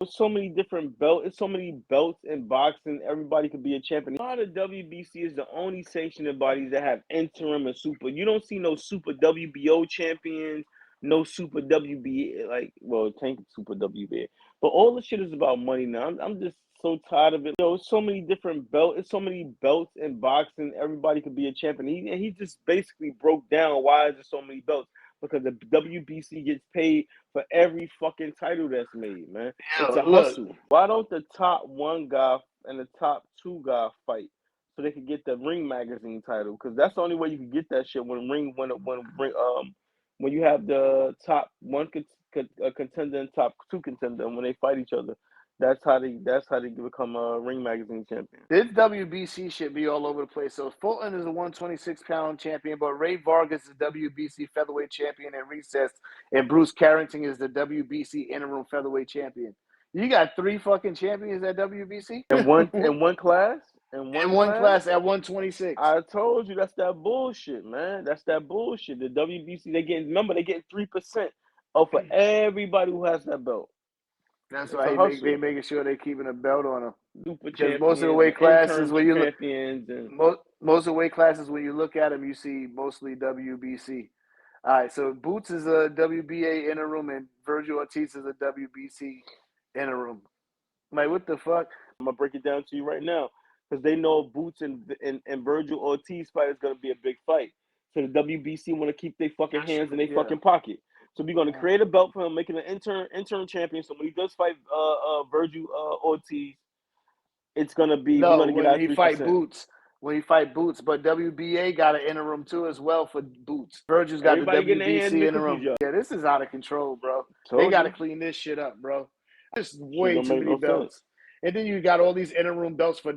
There's so many different belts. It's so many belts in boxing. Everybody could be a champion. You know how the WBC is the only sanctioning bodies that have interim and super. You don't see no super WBO champions, no super WBA. Like, well, tank super WBA. But all the shit is about money now. I'm just so tired of it. Yo, it's so many different belts. It's so many belts in boxing. Everybody could be a champion. He just basically broke down why is there so many belts, because the WBC gets paid for every fucking title that's made, man. It's Yo, a look, hustle. Why don't the top one guy and the top two guy fight so they can get the Ring magazine title? Because that's the only way you can get that shit when you have the top one contender and top two contender, and when they fight each other. That's how they become a Ring magazine champion. this WBC should be all over the place. So Fulton is a 126-pound champion, but Ray Vargas is the WBC featherweight champion in recess, and Bruce Carrington is the WBC interim featherweight champion. You got 3 fucking champions at WBC In one class, in in one one class. class at 126. I told you that's that bullshit, man. That's that bullshit. The WBC, they getting 3% off of everybody who has that belt. That's It's a why they hustle. making sure they're keeping a belt on them. Super Because most of the champions weight and classes, interim when you look, champions, and most of the weight classes, when you look at them, you see mostly WBC. All right, so Boots is a WBA interim, and Virgil Ortiz is a WBC interim. Like, what the fuck? I'm gonna break it down to you right now, because they know Boots and Virgil Ortiz fight is gonna be a big fight. So the WBC want to keep their fucking hands in their Yeah. fucking pocket. So we're gonna create a belt for him, making an intern champion. So when he does fight Virgil Ortiz, it's gonna be we're No, gonna get when out he fight 3%. Boots. When he fight Boots, but WBA got an interim too as well for Boots. Virgil's got the Everybody getting their hands in WBC the cookie interim. jar. Yeah, this is out of control, bro. They Told got to you, clean this shit up, bro. There's shit way don't too make many no sense. belts, and then you got all these interim belts for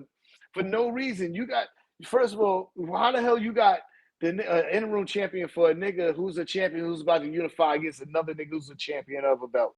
no reason. You got, first of all, how the hell you got the interim champion for a nigga who's a champion who's about to unify against another nigga who's a champion of a belt?